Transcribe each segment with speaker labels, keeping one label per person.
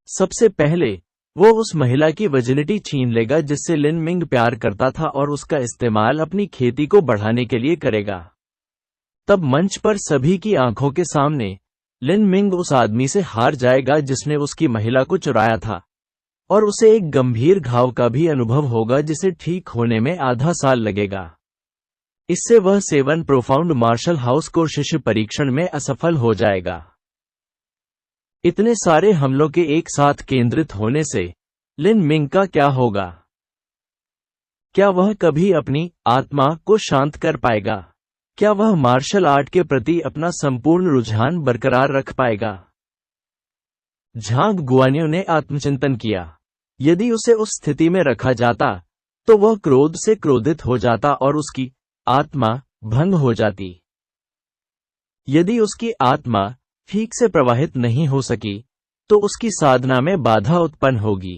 Speaker 1: सबसे पहले वो उस महिला की वर्जिनिटी छीन लेगा जिससे लिन मिंग प्यार करता था और उसका इस्तेमाल अपनी खेती को बढ़ाने के लिए करेगा। तब मंच पर सभी की आंखों के सामने लिन मिंग उस आदमी से हार जाएगा जिसने उसकी महिला को चुराया था, और उसे एक गंभीर घाव का भी अनुभव होगा जिसे ठीक होने में आधा साल लगेगा। इससे वह 7 प्रोफाउंड मार्शल हाउस को शिशु परीक्षण में असफल हो जाएगा। इतने सारे हमलों के एक साथ केंद्रित होने से लिन मिंग का क्या होगा? क्या वह कभी अपनी आत्मा को शांत कर पाएगा? क्या वह मार्शल आर्ट के प्रति अपना संपूर्ण रुझान बरकरार रख पाएगा? झांग गुआनियो ने आत्मचिंतन किया। यदि उसे उस स्थिति में रखा जाता तो वह क्रोध से क्रोधित हो जाता और उसकी आत्मा भंग हो जाती। यदि उसकी आत्मा ठीक से प्रवाहित नहीं हो सकी तो उसकी साधना में बाधा उत्पन्न होगी।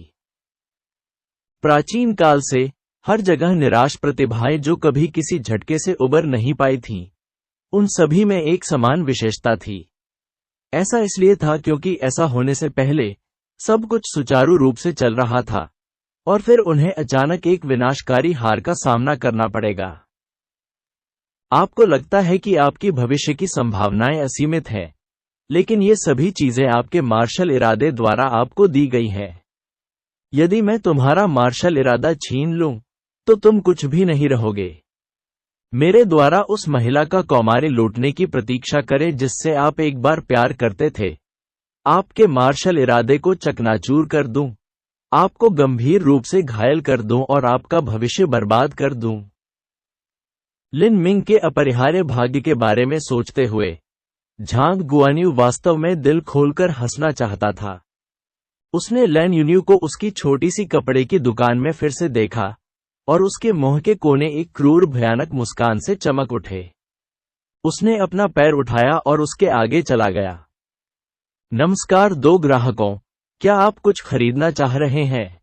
Speaker 1: प्राचीन काल से हर जगह निराश प्रतिभाएं जो कभी किसी झटके से उबर नहीं पाई थीं, उन सभी में एक समान विशेषता थी। ऐसा इसलिए था क्योंकि ऐसा होने से पहले सब कुछ सुचारू रूप से चल रहा था और फिर उन्हें अचानक एक विनाशकारी हार का सामना करना पड़ेगा। आपको लगता है कि आपकी भविष्य की संभावनाएं असीमित है, लेकिन ये सभी चीजें आपके मार्शल इरादे द्वारा आपको दी गई है। यदि मैं तुम्हारा मार्शल इरादा छीन लूं, तो तुम कुछ भी नहीं रहोगे। मेरे द्वारा उस महिला का कौमार्य लूटने की प्रतीक्षा करें जिससे आप एक बार प्यार करते थे। आपके मार्शल इरादे को चकनाचूर कर दूं, आपको गंभीर रूप से घायल कर दूं और आपका भविष्य बर्बाद कर दूं। लिन मिंग के अपरिहार्य भाग्य के बारे में सोचते हुए झांग गुआनियो वास्तव में दिल खोलकर हंसना चाहता था। उसने लैन यूनियो को उसकी छोटी सी कपड़े की दुकान में फिर से देखा और उसके मुंह के कोने एक क्रूर भयानक मुस्कान से चमक उठे। उसने अपना पैर उठाया और उसके आगे चला गया। नमस्कार 2 ग्राहकों, क्या आप कुछ खरीदना चाह रहे हैं?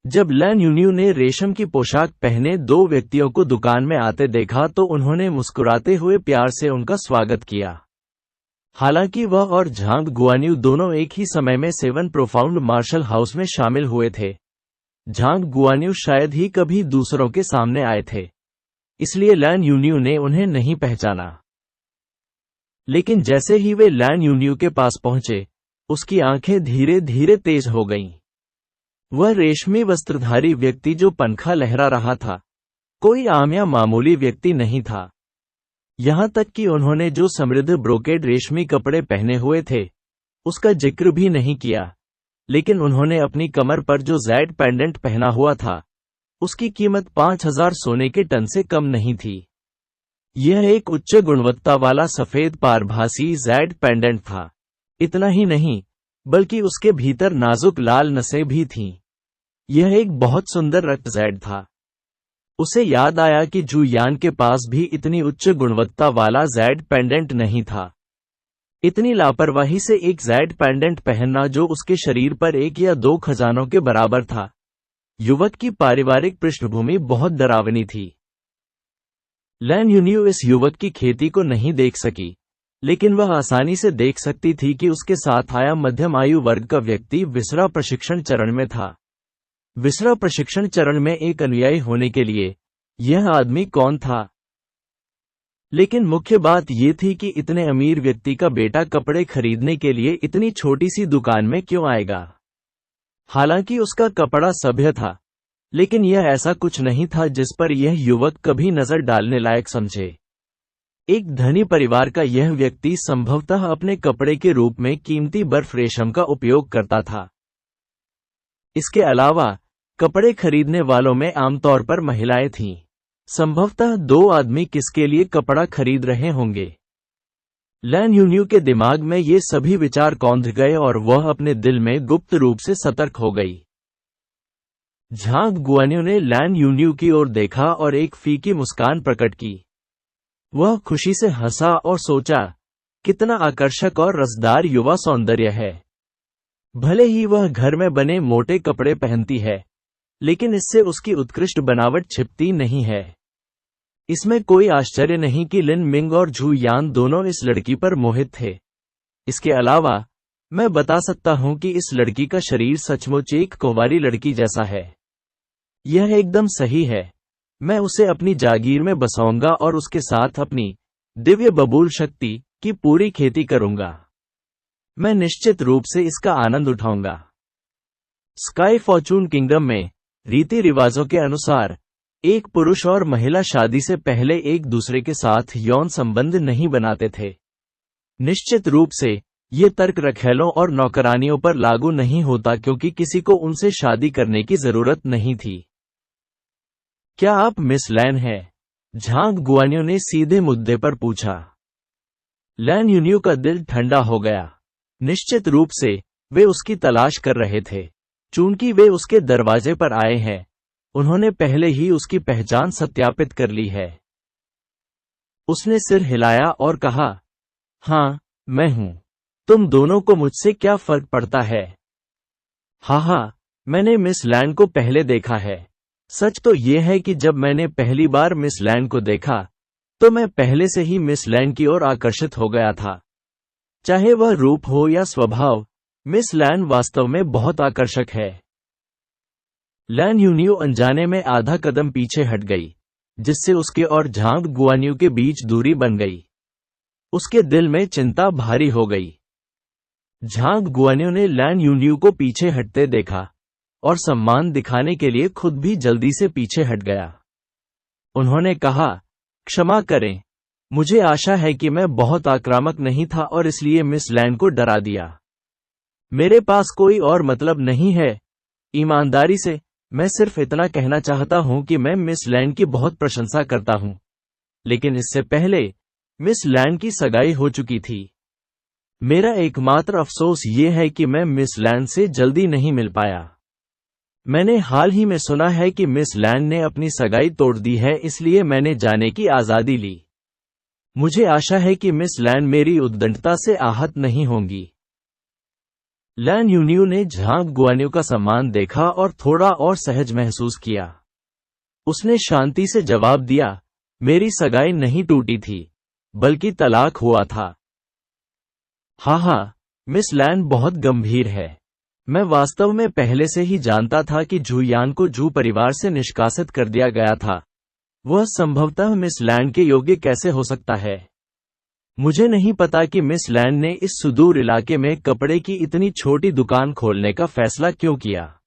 Speaker 1: जब लैन यूनियो ने रेशम की पोशाक पहने 2 व्यक्तियों को दुकान में आते देखा तो उन्होंने मुस्कुराते हुए प्यार से उनका स्वागत किया। हालांकि वह और झांग गुआनियो दोनों एक ही समय में 7 प्रोफाउंड मार्शल हाउस में शामिल हुए थे, झांग गुआनियो शायद ही कभी दूसरों के सामने आए थे, इसलिए लैन यूनियो ने उन्हें नहीं पहचाना। लेकिन जैसे ही वे लैन यूनियो के पास पहुंचे, उसकी आंखें धीरे धीरे तेज हो गईं। वह रेशमी वस्त्रधारी व्यक्ति जो पंखा लहरा रहा था, कोई आम या मामूली व्यक्ति नहीं था। यहां तक कि उन्होंने जो समृद्ध ब्रोकेड रेशमी कपड़े पहने हुए थे, उसका जिक्र भी नहीं किया, लेकिन उन्होंने अपनी कमर पर जो ज़ैड पेंडेंट पहना हुआ था, उसकी कीमत 5000 सोने के टन से कम नहीं थी। यह एक उच्च गुणवत्ता वाला सफेद पारभासी ज़ैड पेंडेंट था। इतना ही नहीं, बल्कि उसके भीतर नाजुक लाल नसें भी थीं। यह एक बहुत सुंदर रक्त ज़ैड था। उसे याद आया कि जू यान के पास भी इतनी उच्च गुणवत्ता वाला ज़ैड पेंडेंट नहीं था। इतनी लापरवाही से एक ज़ैड पेंडेंट पहनना जो उसके शरीर पर 1 या 2 खजानों के बराबर था। युवक की पारिवारिक पृष्ठभूमि बहुत डरावनी थी। लैन यूनियो इस युवक की खेती को नहीं देख सकी, लेकिन वह आसानी से देख सकती थी कि उसके साथ आया मध्यम आयु वर्ग का व्यक्ति विसरा प्रशिक्षण चरण में था। विसरा प्रशिक्षण चरण में एक अनुयायी होने के लिए यह आदमी कौन था? लेकिन मुख्य बात यह थी कि इतने अमीर व्यक्ति का बेटा कपड़े खरीदने के लिए इतनी छोटी सी दुकान में क्यों आएगा? हालांकि उसका कपड़ा सभ्य था, लेकिन यह ऐसा कुछ नहीं था जिस पर यह युवक कभी नजर डालने लायक समझे। एक धनी परिवार का यह व्यक्ति संभवतः अपने कपड़े के रूप में कीमती बर्फ रेशम का उपयोग करता था। इसके अलावा कपड़े खरीदने वालों में आमतौर पर महिलाएं थीं। संभवतः 2 आदमी किसके लिए कपड़ा खरीद रहे होंगे? लैन यूनियो के दिमाग में ये सभी विचार कौंध गए और वह अपने दिल में गुप्त रूप से सतर्क हो गई। झांग गुआनियो ने लैन यूनियो की ओर देखा और एक फीकी मुस्कान प्रकट की। वह खुशी से हंसा और सोचा, कितना आकर्षक और रसदार युवा सौंदर्य है। भले ही वह घर में बने मोटे कपड़े पहनती है, लेकिन इससे उसकी उत्कृष्ट बनावट छिपती नहीं है। इसमें कोई आश्चर्य नहीं कि लिन मिंग और जू यान दोनों इस लड़की पर मोहित थे। इसके अलावा मैं बता सकता हूं कि इस लड़की का शरीर सचमुच एक कुंवारी लड़की जैसा है। यह एकदम सही है। मैं उसे अपनी जागीर में बसाऊंगा और उसके साथ अपनी दिव्य बबूल शक्ति की पूरी खेती करूंगा। मैं निश्चित रूप से इसका आनंद उठाऊंगा। स्काई फॉर्चून किंगडम में रीति रिवाजों के अनुसार एक पुरुष और महिला शादी से पहले एक दूसरे के साथ यौन संबंध नहीं बनाते थे। निश्चित रूप से ये तर्क रखैलों और नौकरानियों पर लागू नहीं होता क्योंकि किसी को उनसे शादी करने की जरूरत नहीं थी। क्या आप मिस लैन हैं? झांग गुआनियो ने सीधे मुद्दे पर पूछा। लैन यूनियो का दिल ठंडा हो गया। निश्चित रूप से वे उसकी तलाश कर रहे थे। चूंकि वे उसके दरवाजे पर आए हैं, उन्होंने पहले ही उसकी पहचान सत्यापित कर ली है। उसने सिर हिलाया और कहा, हाँ, मैं हूं। तुम दोनों को मुझसे क्या फर्क पड़ता है? हाँ, मैंने मिस लैन को पहले देखा है। सच तो यह है कि जब मैंने पहली बार मिस लैन को देखा, तो मैं पहले से ही मिस लैन की ओर आकर्षित हो गया था। चाहे वह रूप हो या स्वभाव, मिस लैन वास्तव में बहुत आकर्षक है। लैन यूनियो अनजाने में आधा कदम पीछे हट गई, जिससे उसके और झांग गुआनियो के बीच दूरी बन गई। उसके दिल में चिंता भारी हो गई। झांग गुआनियो ने लैन यूनियो को पीछे हटते देखा और सम्मान दिखाने के लिए खुद भी जल्दी से पीछे हट गया। उन्होंने कहा, क्षमा करें, मुझे आशा है कि मैं बहुत आक्रामक नहीं था और इसलिए मिस लैन को डरा दिया। मेरे पास कोई और मतलब नहीं है। ईमानदारी से, मैं सिर्फ इतना कहना चाहता हूं कि मैं मिस लैन की बहुत प्रशंसा करता हूं, लेकिन इससे पहले मिस लैन की सगाई हो चुकी थी। मेरा एकमात्र अफसोस ये है कि मैं मिस लैन से जल्दी नहीं मिल पाया। मैंने हाल ही में सुना है कि मिस लैन ने अपनी सगाई तोड़ दी है, इसलिए मैंने जाने की आजादी ली। मुझे आशा है कि मिस लैन मेरी उद्दंडता से आहत नहीं होंगी। लैन यूनियो ने झांग गुआनियो का सम्मान देखा और थोड़ा और सहज महसूस किया। उसने शांति से जवाब दिया, मेरी सगाई नहीं टूटी थी, बल्कि तलाक हुआ था। हाँ, मिस लैन बहुत गंभीर है। मैं वास्तव में पहले से ही जानता था कि जुयान को जू परिवार से निष्कासित कर दिया गया था। वह संभवतः मिस लैन के योग्य कैसे हो सकता है? मुझे नहीं पता कि मिस लैन ने इस सुदूर इलाके में कपड़े की इतनी छोटी दुकान खोलने का फैसला क्यों किया।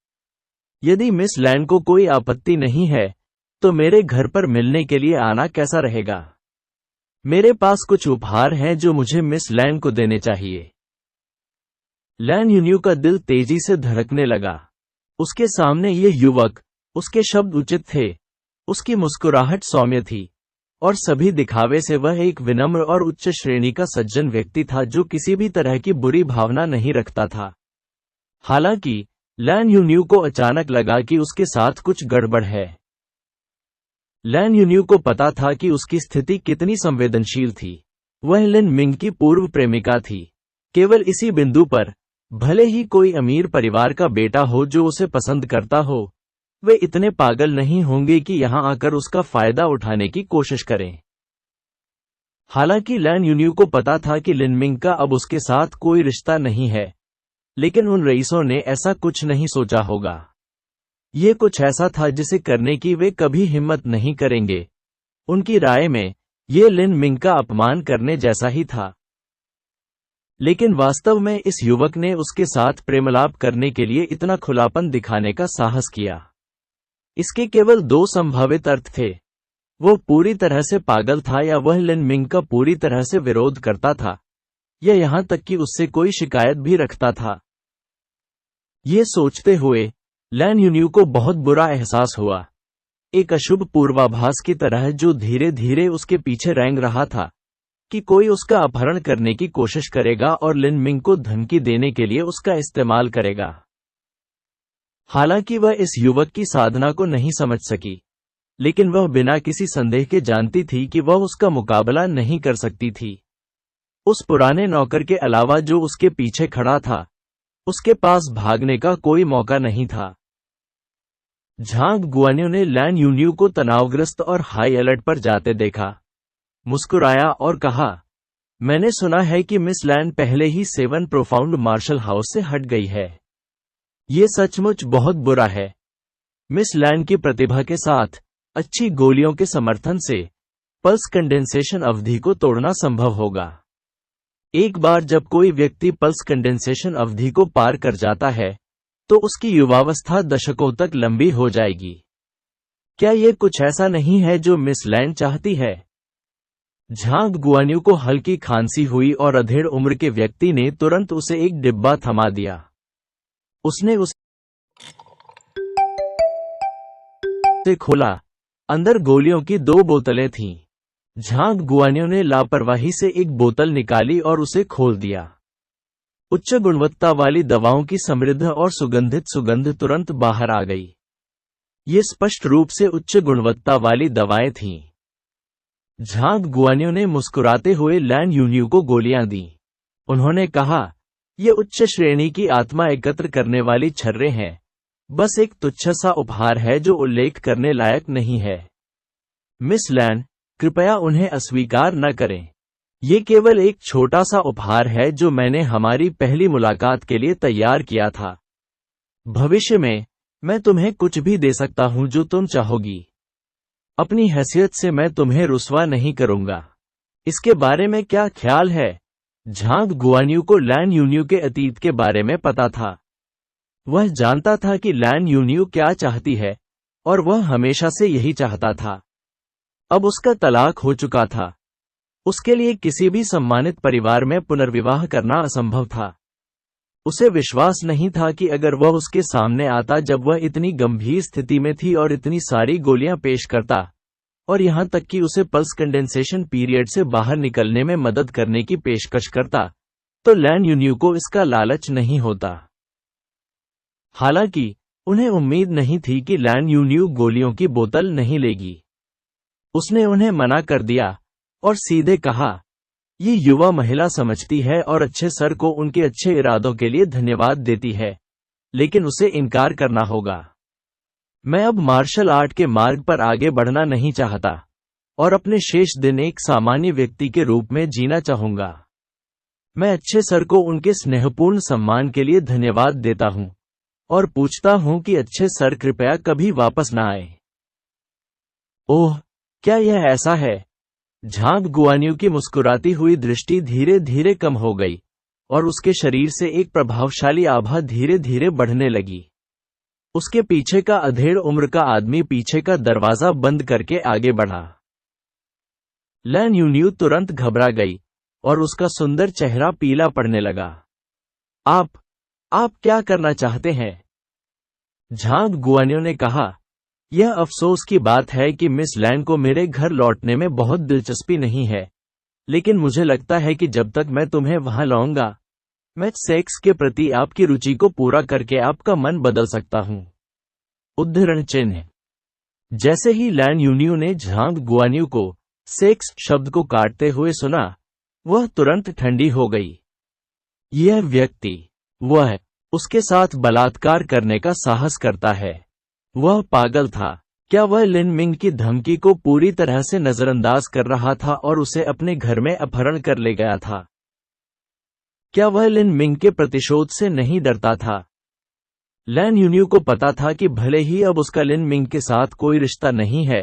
Speaker 1: यदि मिस लैन को कोई आपत्ति नहीं है, तो मेरे घर पर मिलने के लिए आना कैसा रहेगा? मेरे पास कुछ उपहार हैं जो मुझे मिस लैन को देने चाहिए। लैन यूनियो का दिल तेजी से धड़कने लगा। उसके सामने ये युवक, उसके शब्द उचित थे, उसकी मुस्कुराहट सौम्य थी, और सभी दिखावे से वह एक विनम्र और उच्च श्रेणी का सज्जन व्यक्ति था जो किसी भी तरह की बुरी भावना नहीं रखता था। हालांकि लैन यूनियो को अचानक लगा कि उसके साथ कुछ गड़बड़ है। लैन यूनियो को पता था कि उसकी स्थिति कितनी संवेदनशील थी। वह लिन मिंग की पूर्व प्रेमिका थी। केवल इसी बिंदु पर, भले ही कोई अमीर परिवार का बेटा हो जो उसे पसंद करता हो, वे इतने पागल नहीं होंगे कि यहां आकर उसका फायदा उठाने की कोशिश करें। हालांकि लैन यूनियो को पता था कि लिन मिंग का अब उसके साथ कोई रिश्ता नहीं है, लेकिन उन रईसों ने ऐसा कुछ नहीं सोचा होगा। ये कुछ ऐसा था जिसे करने की वे कभी हिम्मत नहीं करेंगे। उनकी राय में, ये लिन मिंग का अपमान करने जैसा ही था। लेकिन वास्तव में इस युवक ने उसके साथ प्रेमलाप करने के लिए इतना खुलापन दिखाने का साहस किया। इसके केवल दो संभावित अर्थ थे। वो पूरी तरह से पागल था या वह लिन मिंग का पूरी तरह से विरोध करता था, या यहां तक कि उससे कोई शिकायत भी रखता था। ये सोचते हुए लैन यूनियो को बहुत बुरा एहसास हुआ, एक अशुभ पूर्वाभास की तरह जो धीरे धीरे उसके पीछे रेंग रहा था कि कोई उसका अपहरण करने की कोशिश करेगा और लिन मिंग को धमकी देने के लिए उसका इस्तेमाल करेगा। हालांकि वह इस युवक की साधना को नहीं समझ सकी, लेकिन वह बिना किसी संदेह के जानती थी कि वह उसका मुकाबला नहीं कर सकती थी। उस पुराने नौकर के अलावा जो उसके पीछे खड़ा था, उसके पास भागने का कोई मौका नहीं था। झांग गुआनियो ने लैन यूनियो को तनावग्रस्त और हाई अलर्ट पर जाते देखा, मुस्कुराया और कहा, मैंने सुना है कि मिस लैन पहले ही 7 प्रोफाउंड मार्शल हाउस से हट गई है। ये सचमुच बहुत बुरा है। मिस लैन की प्रतिभा के साथ अच्छी गोलियों के समर्थन से पल्स कंडेंसेशन अवधि को तोड़ना संभव होगा। एक बार जब कोई व्यक्ति पल्स कंडेंसेशन अवधि को पार कर जाता है तो उसकी युवावस्था दशकों तक लंबी हो जाएगी। क्या ये कुछ ऐसा नहीं है जो मिस लैन चाहती है? झांग गुआन्यू को हल्की खांसी हुई और अधेड़ उम्र के व्यक्ति ने तुरंत उसे एक डिब्बा थमा दिया। उसने उसे खोला। अंदर गोलियों की 2 बोतलें थीं। झांग गुआन्यू ने लापरवाही से एक बोतल निकाली और उसे खोल दिया। उच्च गुणवत्ता वाली दवाओं की समृद्ध और सुगंधित सुगंध तुरंत बाहर आ गई। ये स्पष्ट रूप से उच्च गुणवत्ता वाली दवाएं थीं। झांग गुआन्यू ने मुस्कुराते हुए लैन यून्यू को गोलियां दी। उन्होंने कहा, ये उच्च श्रेणी की आत्मा एकत्र करने वाली छर्रे हैं। बस एक तुच्छ सा उपहार है जो उल्लेख करने लायक नहीं है। मिस लैन, कृपया उन्हें अस्वीकार न करें। ये केवल एक छोटा सा उपहार है जो मैंने हमारी पहली मुलाकात के लिए तैयार किया था। भविष्य में मैं तुम्हें कुछ भी दे सकता हूं जो तुम चाहोगी। अपनी हैसियत से मैं तुम्हें रुस्वा नहीं करूंगा। इसके बारे में क्या ख्याल है? झांग गुआन्यू को लैन यून्यू के अतीत के बारे में पता था। वह जानता था कि लैन यून्यू क्या चाहती है और वह हमेशा से यही चाहता था। अब उसका तलाक हो चुका था। उसके लिए किसी भी सम्मानित परिवार में पुनर्विवाह करना असंभव था। उसे विश्वास नहीं था कि अगर वह उसके सामने आता जब वह इतनी गंभीर स्थिति में थी और इतनी सारी गोलियां पेश करता, और यहां तक कि उसे पल्स कंडेंसेशन पीरियड से बाहर निकलने में मदद करने की पेशकश करता, तो लैन यून्यू को इसका लालच नहीं होता। हालांकि उन्हें उम्मीद नहीं थी कि लैन यून्यू गोलियों की बोतल नहीं लेगी। उसने उन्हें मना कर दिया और सीधे कहा, ये युवा महिला समझती है और अच्छे सर को उनके अच्छे इरादों के लिए धन्यवाद देती है, लेकिन उसे इनकार करना होगा। मैं अब मार्शल आर्ट के मार्ग पर आगे बढ़ना नहीं चाहता और अपने शेष दिन एक सामान्य व्यक्ति के रूप में जीना चाहूंगा। मैं अच्छे सर को उनके स्नेहपूर्ण सम्मान के लिए धन्यवाद देता हूं और पूछता हूं कि अच्छे सर कृपया कभी वापस न आए। ओह, क्या यह ऐसा है? झांग गुआन्यू की मुस्कुराती हुई दृष्टि धीरे धीरे कम हो गई और उसके शरीर से एक प्रभावशाली आभा धीरे धीरे बढ़ने लगी। उसके पीछे का अधेड़ उम्र का आदमी पीछे का दरवाजा बंद करके आगे बढ़ा। लैन यून्यू तुरंत घबरा गई और उसका सुंदर चेहरा पीला पड़ने लगा। आप क्या करना चाहते हैं? झांग गुआन्यू ने कहा, यह अफसोस की बात है कि मिस लैन को मेरे घर लौटने में बहुत दिलचस्पी नहीं है, लेकिन मुझे लगता है कि जब तक मैं तुम्हें वहां लाऊंगा, मैं सेक्स के प्रति आपकी रुचि को पूरा करके आपका मन बदल सकता हूं। उद्धरण चिन्ह। जैसे ही लैन यून्यू ने झांग गुआन्यू को सेक्स शब्द को काटते हुए सुना, वह तुरंत ठंडी हो गई। यह व्यक्ति वह उसके साथ बलात्कार करने का साहस करता है। वह पागल था। क्या वह लिन मिंग की धमकी को पूरी तरह से नजरअंदाज कर रहा था और उसे अपने घर में अपहरण कर ले गया था? क्या वह लिन मिंग के प्रतिशोध से नहीं डरता था? लैन यून्यू को पता था कि भले ही अब उसका लिन मिंग के साथ कोई रिश्ता नहीं है,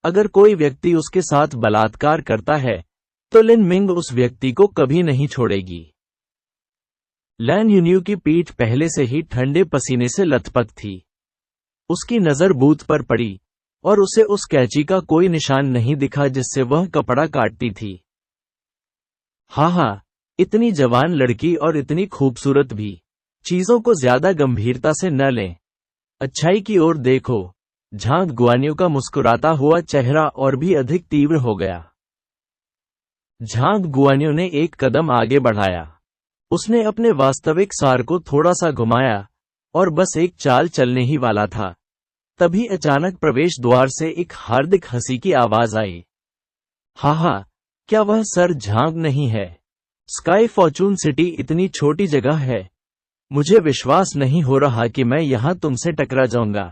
Speaker 1: अगर कोई व्यक्ति उसके साथ बलात्कार करता है तो लिन मिंग उस व्यक्ति को कभी नहीं छोड़ेगी। लैन यून्यू की पीठ पहले से ही ठंडे पसीने से लथपथ थी। उसकी नजर बूथ पर पड़ी और उसे उस कैंची का कोई निशान नहीं दिखा जिससे वह कपड़ा काटती थी। हाँ, इतनी जवान लड़की और इतनी खूबसूरत भी। चीजों को ज्यादा गंभीरता से न लें। अच्छाई की ओर देखो। झांग गुआन्यू का मुस्कुराता हुआ चेहरा और भी अधिक तीव्र हो गया। झांग गुआन्यू ने एक कदम आगे बढ़ाया। उसने अपने वास्तविक सार को थोड़ा सा घुमाया और बस एक चाल चलने ही वाला था, तभी अचानक प्रवेश द्वार से एक हार्दिक हंसी की आवाज आई। हाँ, क्या वह सर झांग नहीं है? स्काई फॉर्चून सिटी इतनी छोटी जगह है। मुझे विश्वास नहीं हो रहा कि मैं यहां तुमसे टकरा जाऊंगा।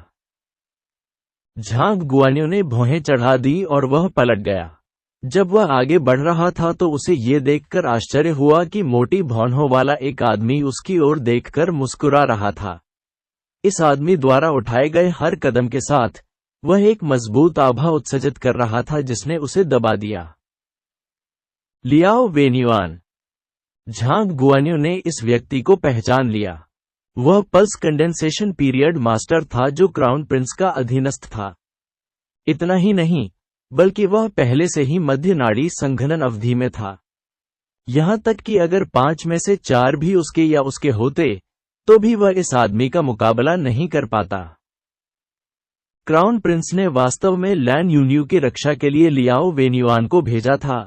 Speaker 1: झांग गुआन्यू ने भौहें चढ़ा दी और वह पलट गया। जब वह आगे बढ़ रहा था तो उसे ये देखकर आश्चर्य हुआ कि मोटी भौंहों वाला एक आदमी उसकी ओर देखकर मुस्कुरा रहा था। इस आदमी द्वारा उठाए गए हर कदम के साथ वह एक मजबूत आभा उत्सर्जित कर रहा था जिसने उसे दबा दिया। लियाओ वेन्युआन। झांग गुआन्यू ने इस व्यक्ति को पहचान लिया। वह पल्स कंडेंसेशन पीरियड मास्टर था जो क्राउन प्रिंस का अधीनस्थ था। इतना ही नहीं, बल्कि वह पहले से ही मध्य नाड़ी संघनन अवधि में था। यहां तक कि अगर 5 में से 4 भी उसके या उसके होते तो भी वह इस आदमी का मुकाबला नहीं कर पाता। क्राउन प्रिंस ने वास्तव में लैन यून्यू की रक्षा के लिए लियाओ वेन्युआन को भेजा था।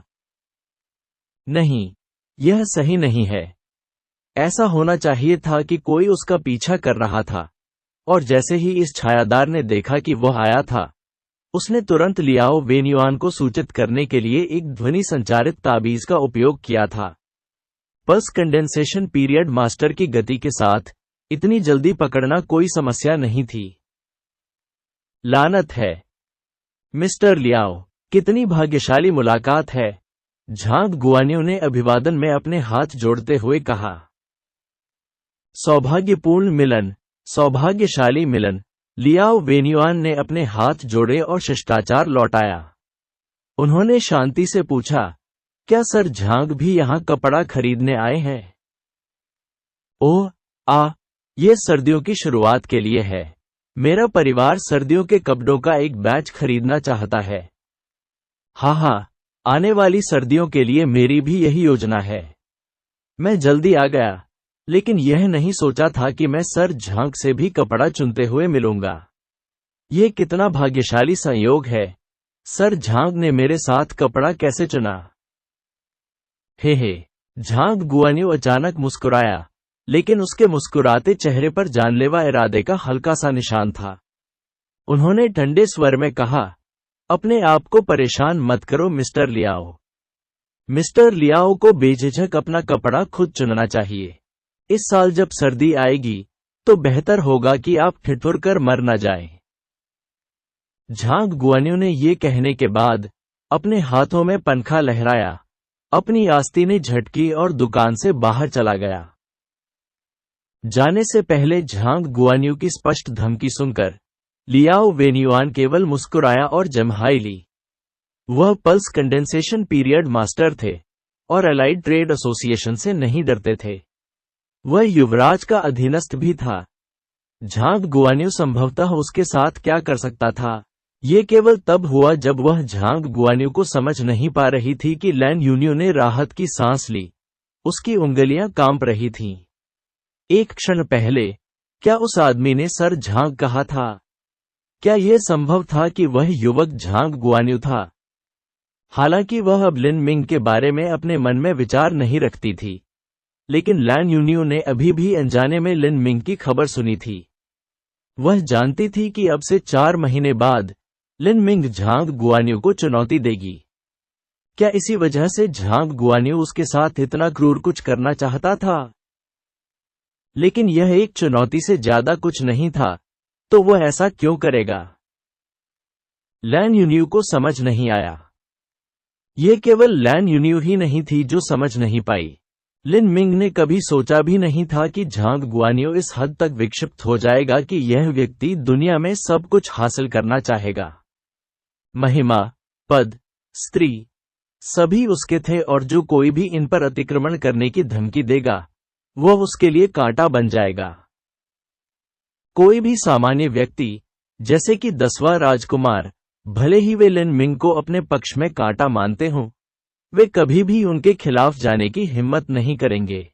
Speaker 1: नहीं, यह सही नहीं है। ऐसा होना चाहिए था कि कोई उसका पीछा कर रहा था, और जैसे ही इस छायादार ने देखा कि वह आया था, उसने तुरंत लियाओ वेन्युआन को सूचित करने के लिए एक ध्वनि संचारित ताबीज का उपयोग किया था। पल्स कंडेंसेशन पीरियड मास्टर की गति के साथ इतनी जल्दी पकड़ना कोई समस्या नहीं थी। लानत है, मिस्टर लियाओ, कितनी भाग्यशाली मुलाकात है, झांग गुआन्यू ने अभिवादन में अपने हाथ जोड़ते हुए कहा। सौभाग्यपूर्ण मिलन, सौभाग्यशाली मिलन, लियाओ वेन्युआन ने अपने हाथ जोड़े और शिष्टाचार लौटाया। उन्होंने शांति से पूछा, क्या सर झांग भी यहां कपड़ा खरीदने आए हैं? ओह, ये सर्दियों की शुरुआत के लिए है। मेरा परिवार सर्दियों के कपड़ों का एक बैच खरीदना चाहता है। हाँ, आने वाली सर्दियों के लिए मेरी भी यही योजना है। मैं जल्दी आ गया, लेकिन यह नहीं सोचा था कि मैं सर झांग से भी कपड़ा चुनते हुए मिलूंगा। ये कितना भाग्यशाली संयोग है। सर झांग ने मेरे साथ कपड़ा कैसे चुना? हे, झांग गुआन्यू अचानक मुस्कुराया, लेकिन उसके मुस्कुराते चेहरे पर जानलेवा इरादे का हल्का सा निशान था। उन्होंने ठंडे स्वर में कहा, अपने आप को परेशान मत करो मिस्टर लियाओ। मिस्टर लियाओ को बेझिझक अपना कपड़ा खुद चुनना चाहिए। इस साल जब सर्दी आएगी तो बेहतर होगा कि आप ठिठुर कर मर न जाएं। झांग गुआन्यू ने ये कहने के बाद अपने हाथों में पंखा लहराया, अपनी आस्तीनें झटकी और दुकान से बाहर चला गया। जाने से पहले झांग गुआन्यू की स्पष्ट धमकी सुनकर लियाओ वेन्युआन केवल मुस्कुराया और जम्हाई ली। वह पल्स कंडेंसेशन पीरियड मास्टर थे और अलाइड ट्रेड एसोसिएशन से नहीं डरते थे। वह युवराज का अधीनस्थ भी था। झांग गुआन्यू संभवतः उसके साथ क्या कर सकता था, ये केवल तब हुआ जब वह झांग गुआन्यू को समझ नहीं पा रही थी कि लैन यून्यू ने राहत की सांस ली। उसकी उंगलियां कांप रही थीं। एक क्षण पहले क्या उस आदमी ने सर झांग कहा था? क्या यह संभव था कि वह युवक झांग गुआन्यू था? हालांकि वह अब लिन मिंग के बारे में अपने मन में विचार नहीं रखती थी, लेकिन लैन यून्यू ने अभी भी अनजाने में लिन मिंग की खबर सुनी थी। वह जानती थी कि अब से 4 महीने बाद लिन मिंग झांग गुआन्यू को चुनौती देगी। क्या इसी वजह से झांग गुआन्यू उसके साथ इतना क्रूर कुछ करना चाहता था? लेकिन यह एक चुनौती से ज्यादा कुछ नहीं था, तो वह ऐसा क्यों करेगा? लैन यून्यू को समझ नहीं आया। यह केवल लैन यून्यू ही नहीं थी जो समझ नहीं पाई। लिन मिंग ने कभी सोचा भी नहीं था कि झांग गुआन्यू इस हद तक विक्षिप्त हो जाएगा कि यह व्यक्ति दुनिया में सब कुछ हासिल करना चाहेगा। महिमा, पद, स्त्री, सभी उसके थे और जो कोई भी इन पर अतिक्रमण करने की धमकी देगा, वह उसके लिए कांटा बन जाएगा। कोई भी सामान्य व्यक्ति, जैसे कि 10वां राजकुमार, भले ही वे लिन मिंग को अपने पक्ष में कांटा मानते हों, वे कभी भी उनके खिलाफ जाने की हिम्मत नहीं करेंगे।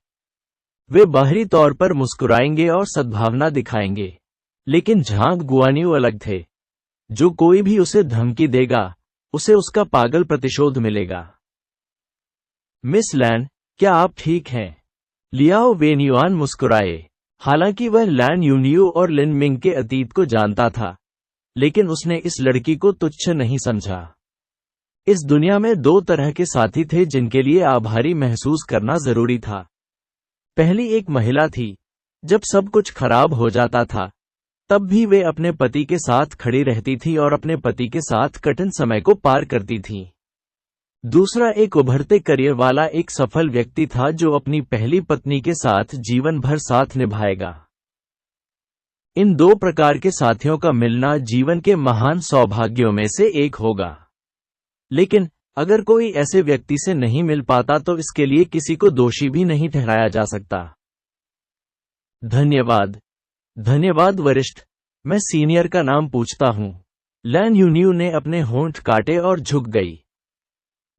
Speaker 1: वे बाहरी तौर पर मुस्कुराएंगे और सद्भावना दिखाएंगे, लेकिन झांग गुआन्यू अलग थे। जो कोई भी उसे धमकी देगा, उसे उसका पागल प्रतिशोध मिलेगा। मिस लैन, क्या आप ठीक हैं? लियाओ वेन्युआन मुस्कुराए। हालांकि वह लैन यून्यू और लिन मिंग के अतीत को जानता था, लेकिन उसने इस लड़की को तुच्छ नहीं समझा। इस दुनिया में 2 तरह के साथी थे जिनके लिए आभारी महसूस करना जरूरी था। पहली एक महिला थी। जब सब कुछ खराब हो जाता था, तब भी वे अपने पति के साथ खड़ी रहती थी और अपने पति के साथ कठिन समय को पार करती थी। दूसरा एक उभरते करियर वाला एक सफल व्यक्ति था जो अपनी पहली पत्नी के साथ जीवन भर साथ निभाएगा। इन दो प्रकार के साथियों का मिलना जीवन के महान सौभाग्यों में से एक होगा। लेकिन अगर कोई ऐसे व्यक्ति से नहीं मिल पाता तो इसके लिए किसी को दोषी भी नहीं ठहराया जा सकता। धन्यवाद। धन्यवाद वरिष्ठ। मैं सीनियर का नाम पूछता हूं। लैन यून्यू ने अपने होंठ काटे और झुक गई।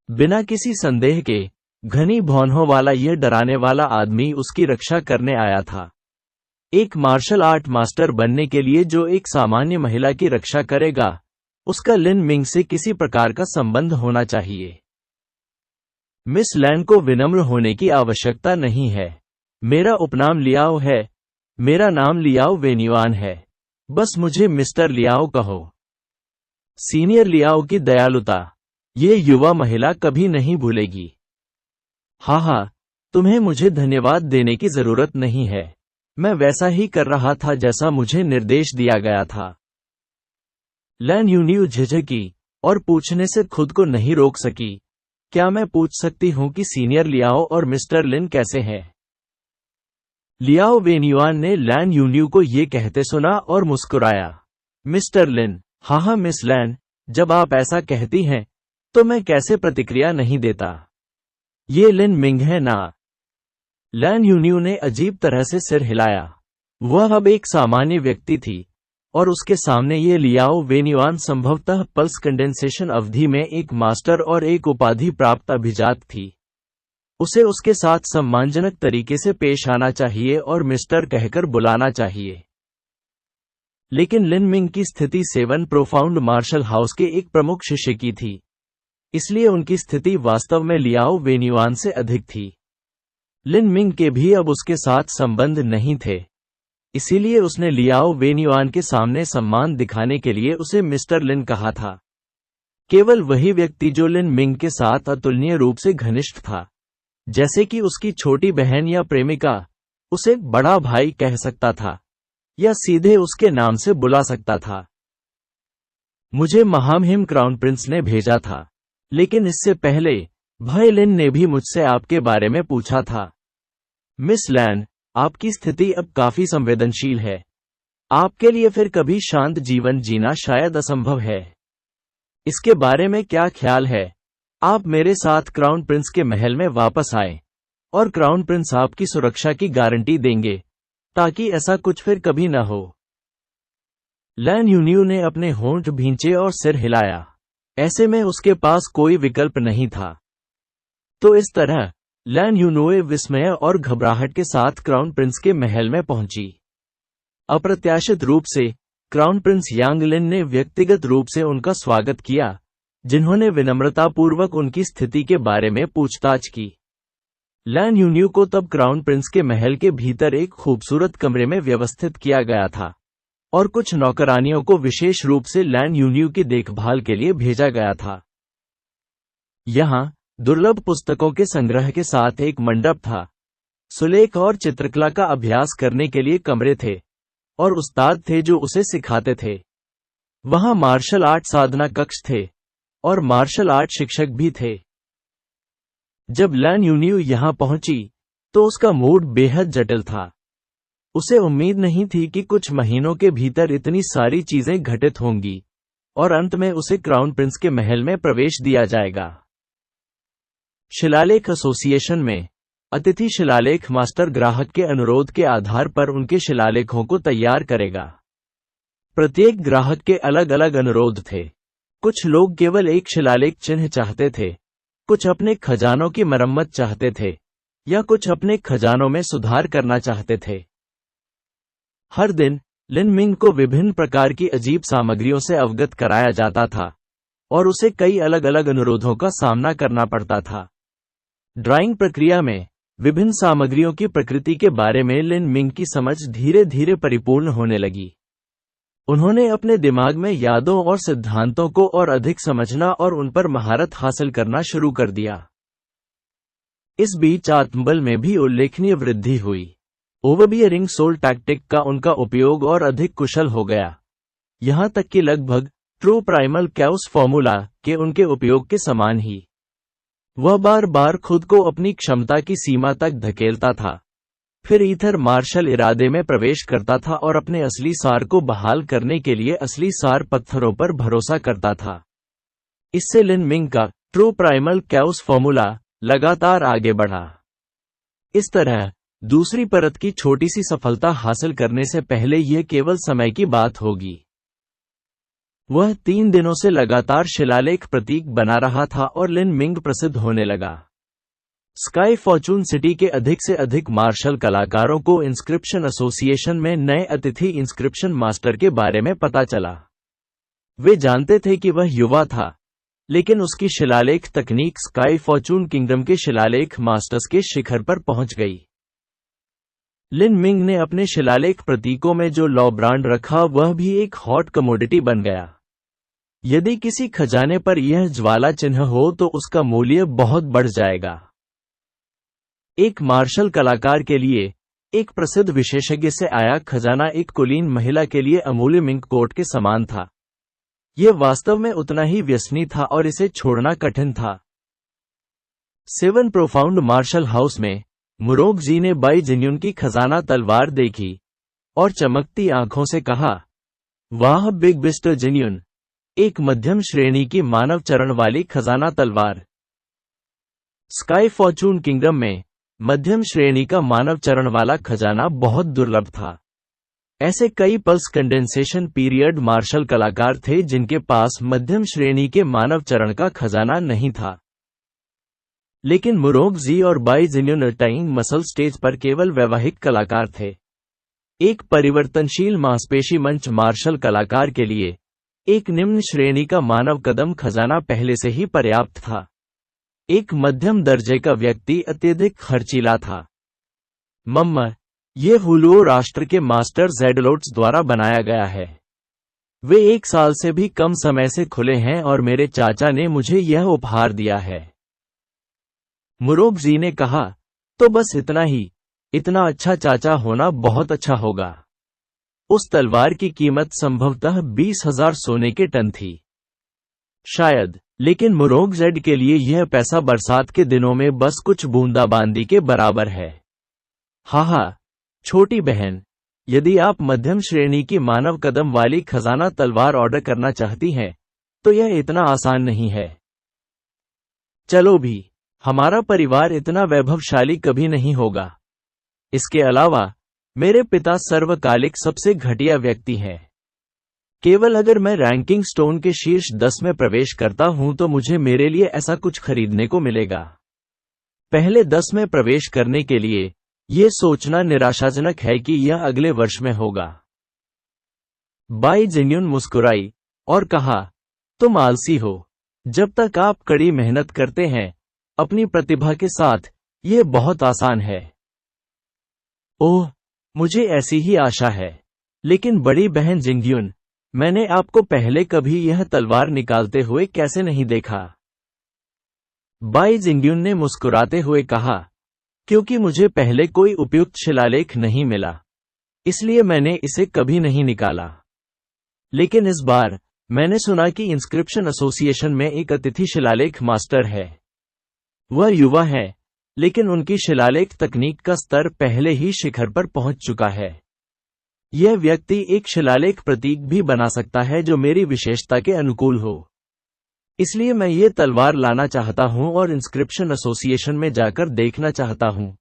Speaker 1: बिना किसी संदेह के घनी भौहों वाला यह डराने वाला आदमी उसकी रक्षा करने आया था। एक मार्शल आर्ट मास्टर बनने के लिए जो एक सामान्य महिला की रक्षा करेगा, उसका लिन मिंग से किसी प्रकार का संबंध होना चाहिए। मिस लैन को विनम्र होने की आवश्यकता नहीं है। मेरा उपनाम लियाओ है। मेरा नाम लियाओ वेन्युआन है। बस मुझे मिस्टर लियाओ कहो। सीनियर लियाओ की दयालुता ये युवा महिला कभी नहीं भूलेगी। हाँ, तुम्हें मुझे धन्यवाद देने की जरूरत नहीं है। मैं वैसा ही कर रहा था जैसा मुझे निर्देश दिया गया था। लैन यून्यू झिझकी और पूछने से खुद को नहीं रोक सकी। क्या मैं पूछ सकती हूं कि सीनियर लियाओ और मिस्टर लिन कैसे हैं? लियाओ वेन्युआन ने लैन यून्यू को ये कहते सुना और मुस्कुराया। मिस्टर लिन, हाँ मिस लैन, जब आप ऐसा कहती हैं तो मैं कैसे प्रतिक्रिया नहीं देता। ये लिन मिंग है ना? लैन यून्यू ने अजीब तरह से सिर हिलाया। वह अब एक सामान्य व्यक्ति थी और उसके सामने ये लियाओ वेन्युआन संभवतः पल्स कंडेंसेशन अवधि में एक मास्टर और एक उपाधि प्राप्त अभिजात थी। उसे उसके साथ सम्मानजनक तरीके से पेश आना चाहिए और मिस्टर कहकर बुलाना चाहिए। लेकिन लिन मिंग की स्थिति 7 प्रोफाउंड मार्शल हाउस के एक प्रमुख शिष्य की थी, इसलिए उनकी स्थिति वास्तव में लियाओ वेन्युआन से अधिक थी। लिन मिंग के भी अब उसके साथ संबंध नहीं थे, इसीलिए उसने लियाओ वेन्युआन के सामने सम्मान दिखाने के लिए उसे मिस्टर लिन कहा था। केवल वही व्यक्ति जो लिन मिंग के साथ अतुलनीय रूप से घनिष्ठ था, जैसे कि उसकी छोटी बहन या प्रेमिका, उसे बड़ा भाई कह सकता था या सीधे उसके नाम से बुला सकता था। मुझे महामहिम क्राउन प्रिंस ने भेजा था, लेकिन इससे पहले भाई लिन ने भी मुझसे आपके बारे में पूछा था। मिस लैन, आपकी स्थिति अब काफी संवेदनशील है। आपके लिए फिर कभी शांत जीवन जीना शायद असंभव है। इसके बारे में क्या ख्याल है? आप मेरे साथ क्राउन प्रिंस के महल में वापस आए और क्राउन प्रिंस आपकी सुरक्षा की गारंटी देंगे ताकि ऐसा कुछ फिर कभी न हो। लैन यून्यू ने अपने होंठ भींचे और सिर हिलाया। ऐसे में उसके पास कोई विकल्प नहीं था। तो इस तरह लैन यून्यू विस्मय और घबराहट के साथ क्राउन प्रिंस के महल में पहुंची। अप्रत्याशित रूप से क्राउन प्रिंस यांग लिन ने व्यक्तिगत रूप से उनका स्वागत किया, जिन्होंने विनम्रतापूर्वक उनकी स्थिति के बारे में पूछताछ की। लैन यून्यू को तब क्राउन प्रिंस के महल के भीतर एक खूबसूरत कमरे में व्यवस्थित किया गया था और कुछ नौकरानियों को विशेष रूप से लैन यून्यू की देखभाल के लिए भेजा गया था। यहाँ दुर्लभ पुस्तकों के संग्रह के साथ एक मंडप था। सुलेख और चित्रकला का अभ्यास करने के लिए कमरे थे और उस्ताद थे जो उसे सिखाते थे। वहां मार्शल आर्ट साधना कक्ष थे और मार्शल आर्ट शिक्षक भी थे। जब लैन यून्यू यहां पहुंची तो उसका मूड बेहद जटिल था। उसे उम्मीद नहीं थी कि कुछ महीनों के भीतर इतनी सारी चीजें घटित होंगी और अंत में उसे क्राउन प्रिंस के महल में प्रवेश दिया जाएगा। शिलालेख एसोसिएशन में अतिथि शिलालेख मास्टर ग्राहक के अनुरोध के आधार पर उनके शिलालेखों को तैयार करेगा। प्रत्येक ग्राहक के अलग अलग अनुरोध थे। कुछ लोग केवल एक शिलालेख चिन्ह चाहते थे, कुछ अपने खजानों की मरम्मत चाहते थे या कुछ अपने खजानों में सुधार करना चाहते थे। हर दिन लिन मिंग को विभिन्न प्रकार की अजीब सामग्रियों से अवगत कराया जाता था और उसे कई अलग अलग अनुरोधों का सामना करना पड़ता था। ड्राइंग प्रक्रिया में विभिन्न सामग्रियों की प्रकृति के बारे में लिन मिंग की समझ धीरे धीरे परिपूर्ण होने लगी। उन्होंने अपने दिमाग में यादों और सिद्धांतों को और अधिक समझना और उन पर महारत हासिल करना शुरू कर दिया। इस बीच आत्मबल में भी उल्लेखनीय वृद्धि हुई। ओवरबियरिंग सोल टैक्टिक का उनका उपयोग और अधिक कुशल हो गया, यहां तक कि लगभग ट्रू प्राइमल कैओस फॉर्मूला के उनके उपयोग के समान ही। वह बार बार खुद को अपनी क्षमता की सीमा तक धकेलता था, फिर ईथर मार्शल इरादे में प्रवेश करता था और अपने असली सार को बहाल करने के लिए असली सार पत्थरों पर भरोसा करता था। इससे लिन मिंग का ट्रू प्राइमल कैओस फॉर्मूला लगातार आगे बढ़ा। इस तरह दूसरी परत की छोटी सी सफलता हासिल करने से पहले यह केवल समय की बात होगी। वह 3 दिनों से लगातार शिलालेख प्रतीक बना रहा था और लिन मिंग प्रसिद्ध होने लगा। स्काई फॉर्चून सिटी के अधिक से अधिक मार्शल कलाकारों को इंस्क्रिप्शन एसोसिएशन में नए अतिथि इंस्क्रिप्शन मास्टर के बारे में पता चला। वे जानते थे कि वह युवा था, लेकिन उसकी शिलालेख तकनीक स्काई फॉर्चून किंगडम के शिलालेख मास्टर्स के शिखर पर पहुंच गई। लिन मिंग ने अपने शिलालेख प्रतीकों में जो लॉ ब्रांड रखा वह भी एक हॉट कमोडिटी बन गया। यदि किसी खजाने पर यह ज्वाला चिन्ह हो तो उसका मूल्य बहुत बढ़ जाएगा। एक मार्शल कलाकार के लिए एक प्रसिद्ध विशेषज्ञ से आया खजाना एक कुलीन महिला के लिए अमूल्य मिंक कोट के समान था। यह वास्तव में उतना ही व्यसनी था और इसे छोड़ना कठिन था। 7 प्रोफाउंड मार्शल हाउस में मुरोग जी ने बाई जिन्युन की खजाना तलवार देखी और चमकती आंखों से कहा, वाह बिग मिस्टर जिन्युन, एक मध्यम श्रेणी की मानव चरण वाली खजाना तलवार। स्काई फॉर्चून किंगडम में मध्यम श्रेणी का मानव चरण वाला खजाना बहुत दुर्लभ था। ऐसे कई पल्स कंडेंसेशन पीरियड मार्शल कलाकार थे जिनके पास मध्यम श्रेणी के मानव चरण का खजाना नहीं था। लेकिन मुरोग जी और बाई जिन्युन टाइंग मसल स्टेज पर केवल वैवाहिक कलाकार थे। एक परिवर्तनशील मांसपेशी मंच मार्शल कलाकार के लिए एक निम्न श्रेणी का मानव कदम खजाना पहले से ही पर्याप्त था। एक मध्यम दर्जे का व्यक्ति अत्यधिक खर्चीला था। मम्मा, ये हुलुओ राष्ट्र के मास्टर ज़ेडलोट्स द्वारा बनाया गया है। वे 1 साल से भी कम समय से खुले हैं और मेरे चाचा ने मुझे यह उपहार दिया है। मुरोग जी ने कहा, तो बस इतना ही। इतना अच्छा चाचा होना बहुत अच्छा होगा। उस तलवार की कीमत संभवतः 20,000 सोने के टन थी। शायद, लेकिन मुरोग जेड के लिए यह पैसा बरसात के दिनों में बस कुछ बूंदाबांदी के बराबर है। हाहा, छोटी बहन, यदि आप मध्यम श्रेणी की मानव कदम वाली खजाना तलवार ऑर्डर करना चाहती हैं, तो यह इतना आसान नहीं है। चलो भी, हमारा परिवार इतना वैभवशाली कभी नहीं होगा। इसके अलावा, मेरे पिता सर्वकालिक सबसे घटिया व्यक्ति हैं। केवल अगर मैं रैंकिंग स्टोन के शीर्ष 10 में प्रवेश करता हूं तो मुझे मेरे लिए ऐसा कुछ खरीदने को मिलेगा। पहले 10 में प्रवेश करने के लिए यह सोचना निराशाजनक है कि यह अगले वर्ष में होगा। बाई जिन्युन मुस्कुराई और कहा, तुम आलसी हो। जब तक आप कड़ी मेहनत करते हैं अपनी प्रतिभा के साथ, यह बहुत आसान है। ओह, मुझे ऐसी ही आशा है। लेकिन बड़ी बहन जिंगयुन, मैंने आपको पहले कभी यह तलवार निकालते हुए कैसे नहीं देखा? बाई जिंगयुन ने मुस्कुराते हुए कहा, क्योंकि मुझे पहले कोई उपयुक्त शिलालेख नहीं मिला, इसलिए मैंने इसे कभी नहीं निकाला। लेकिन इस बार मैंने सुना कि इंस्क्रिप्शन एसोसिएशन में एक अतिथि शिलालेख मास्टर है। वह युवा है, लेकिन उनकी शिलालेख तकनीक का स्तर पहले ही शिखर पर पहुंच चुका है। यह व्यक्ति एक शिलालेख प्रतीक भी बना सकता है जो मेरी विशेषता के अनुकूल हो। इसलिए मैं ये तलवार लाना चाहता हूं और इंस्क्रिप्शन एसोसिएशन में जाकर देखना चाहता हूं।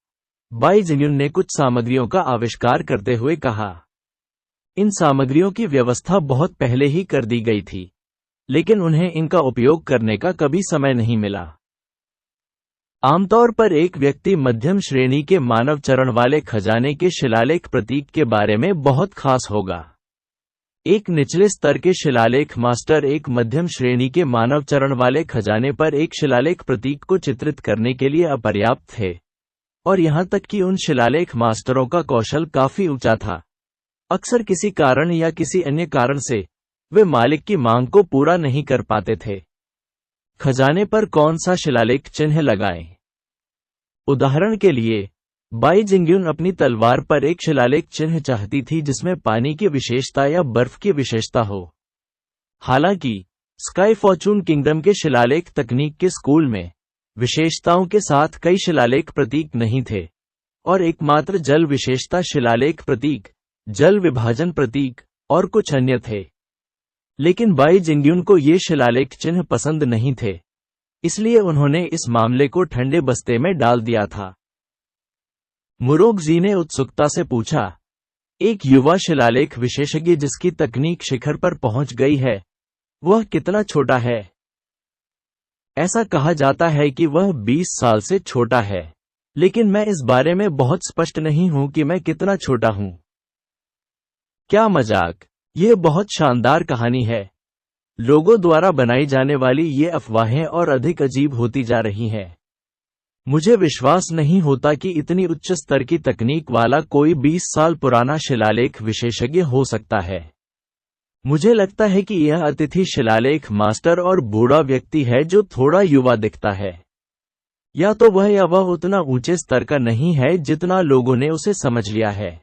Speaker 1: बाई जिन्युन ने कुछ सामग्रियों का आविष्कार करते हुए कहा। इन सामग्रियों की व्यवस्था बहुत पहले ही कर दी गई थी, लेकिन उन्हें इनका उपयोग करने का कभी समय नहीं मिला। आमतौर पर एक व्यक्ति मध्यम श्रेणी के मानव चरण वाले खजाने के शिलालेख प्रतीक के बारे में बहुत खास होगा। एक निचले स्तर के शिलालेख मास्टर एक मध्यम श्रेणी के मानव चरण वाले खजाने पर एक शिलालेख प्रतीक को चित्रित करने के लिए अपर्याप्त थे, और यहां तक कि उन शिलालेख मास्टरों का कौशल काफी ऊंचा था। अक्सर किसी कारण या किसी अन्य कारण से वे मालिक की मांग को पूरा नहीं कर पाते थे। खजाने पर कौन सा शिलालेख चिन्ह लगाएं? उदाहरण के लिए, बाई जिंगयुन अपनी तलवार पर एक शिलालेख चिन्ह चाहती थी जिसमें पानी की विशेषता या बर्फ की विशेषता हो। हालांकि, स्काई फॉर्चून किंगडम के शिलालेख तकनीक के स्कूल में विशेषताओं के साथ कई शिलालेख प्रतीक नहीं थे, और एकमात्र जल विशेषता शिलालेख प्रतीक, जल विभाजन प्रतीक और कुछ अन्य थे। लेकिन बाई जिंग्युन को ये शिलालेख चिन्ह पसंद नहीं थे, इसलिए उन्होंने इस मामले को ठंडे बस्ते में डाल दिया था। मुरोगजी ने उत्सुकता से पूछा, एक युवा शिलालेख विशेषज्ञ जिसकी तकनीक शिखर पर पहुंच गई है, वह कितना छोटा है? ऐसा कहा जाता है कि वह 20 साल से छोटा है, लेकिन मैं इस बारे में बहुत स्पष्ट नहीं हूं कि मैं कितना छोटा हूं। क्या मजाक! यह बहुत शानदार कहानी है। लोगों द्वारा बनाई जाने वाली ये अफवाहें और अधिक अजीब होती जा रही हैं। मुझे विश्वास नहीं होता कि इतनी उच्च स्तर की तकनीक वाला कोई 20 साल पुराना शिलालेख विशेषज्ञ हो सकता है। मुझे लगता है कि यह अतिथि शिलालेख मास्टर और बूढ़ा व्यक्ति है जो थोड़ा युवा दिखता है। या तो वह उतना ऊंचे स्तर का नहीं है जितना लोगों ने उसे समझ लिया है।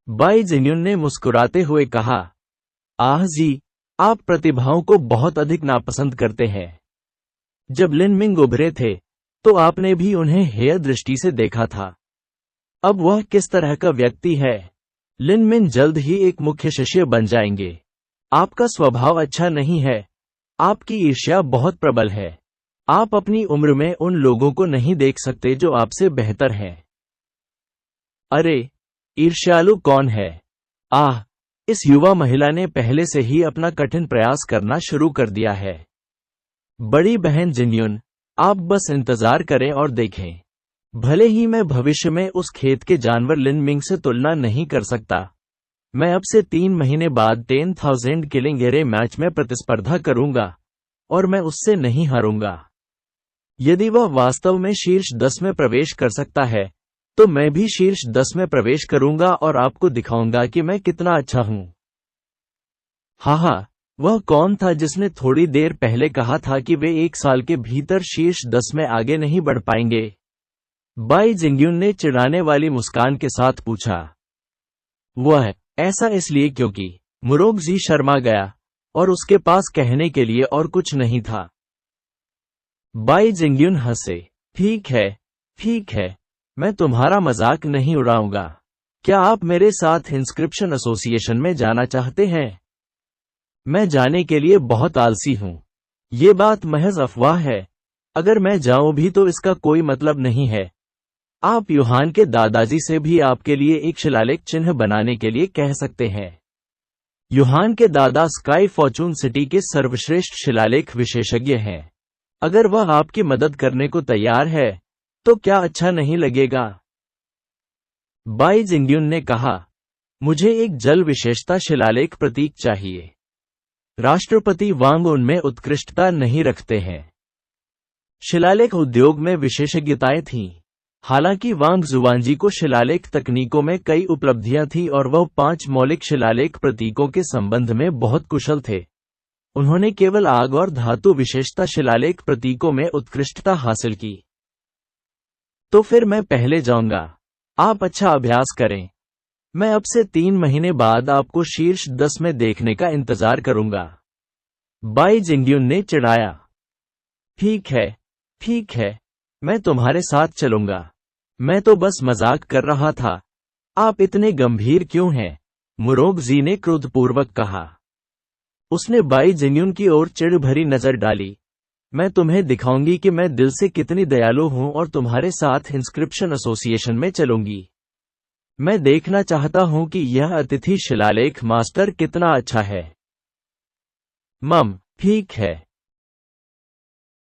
Speaker 1: बाई जिंग्युन ने मुस्कुराते हुए कहा, आह जी, आप प्रतिभाओं को बहुत अधिक नापसंद करते हैं। जब लिन मिंग उभरे थे, तो आपने भी उन्हें हेय दृष्टि से देखा था। अब वह किस तरह का व्यक्ति है? लिन मिंग जल्द ही एक मुख्य शिष्य बन जाएंगे। आपका स्वभाव अच्छा नहीं है। आपकी ईर्ष्या बहुत प्रबल है। आप अपनी उम्र में उन लोगों को नहीं देख सकते जो आपसे बेहतर हैं। अरे, ईर्ष्यालु कौन है? आह, इस युवा महिला ने पहले से ही अपना कठिन प्रयास करना शुरू कर दिया है। बड़ी बहन जिन्युन, आप बस इंतजार करें और देखें। भले ही मैं भविष्य में उस खेत के जानवर लिन मिंग से तुलना नहीं कर सकता, मैं अब से 3 महीने बाद 10,000 किलिंग एरे मैच में प्रतिस्पर्धा करूंगा, और मैं उससे नहीं हारूंगा। यदि वह वास्तव में शीर्ष 10 में प्रवेश कर सकता है, तो मैं भी शीर्ष 10 में प्रवेश करूंगा और आपको दिखाऊंगा कि मैं कितना अच्छा हूं। हाँ, वह कौन था जिसने थोड़ी देर पहले कहा था कि वे 1 साल के भीतर शीर्ष 10 में आगे नहीं बढ़ पाएंगे? बाई जिंग्युन ने चिढ़ाने वाली मुस्कान के साथ पूछा। वह ऐसा इसलिए क्योंकि मुरोगजी शर्मा गया और उसके पास कहने के लिए और कुछ नहीं था। बाई जिंग्युन हंसे। ठीक है, मैं तुम्हारा मजाक नहीं उड़ाऊंगा। क्या आप मेरे साथ इंस्क्रिप्शन एसोसिएशन में जाना चाहते हैं? मैं जाने के लिए बहुत आलसी हूं। ये बात महज अफवाह है। अगर मैं जाऊं भी तो इसका कोई मतलब नहीं है। आप यूहान के दादाजी से भी आपके लिए एक शिलालेख चिन्ह बनाने के लिए कह सकते हैं। यूहान के दादा स्काई फॉर्चून सिटी के सर्वश्रेष्ठ शिलालेख विशेषज्ञ हैं। अगर वह आपकी मदद करने को तैयार है, तो क्या अच्छा नहीं लगेगा? बाई जिंग्युन ने कहा, मुझे एक जल विशेषता शिलालेख प्रतीक चाहिए। राष्ट्रपति वांग उनमें उत्कृष्टता नहीं रखते हैं। शिलालेख उद्योग में विशेषज्ञताएं थीं। हालांकि वांग जुआनजी को शिलालेख तकनीकों में कई उपलब्धियां थीं और वह 5 मौलिक शिलालेख प्रतीकों के संबंध में बहुत कुशल थे। उन्होंने केवल आग और धातु विशेषता शिलालेख प्रतीकों में उत्कृष्टता हासिल की। तो फिर मैं पहले जाऊंगा। आप अच्छा अभ्यास करें। मैं अब से 3 महीने बाद आपको शीर्ष 10 में देखने का इंतजार करूंगा। बाई जिंग्युन ने चिढ़ाया। ठीक है, मैं तुम्हारे साथ चलूंगा। मैं तो बस मजाक कर रहा था। आप इतने गंभीर क्यों हैं? मुरोगजी ने क्रोधपूर्वक कहा। उसने बाई जिंग्युन की ओर चिढ़ भरी नजर डाली। मैं तुम्हें दिखाऊंगी कि मैं दिल से कितनी दयालु हूं और तुम्हारे साथ इंस्क्रिप्शन एसोसिएशन में चलूंगी। मैं देखना चाहता हूं कि यह अतिथि शिलालेख मास्टर कितना अच्छा है। मम, ठीक है।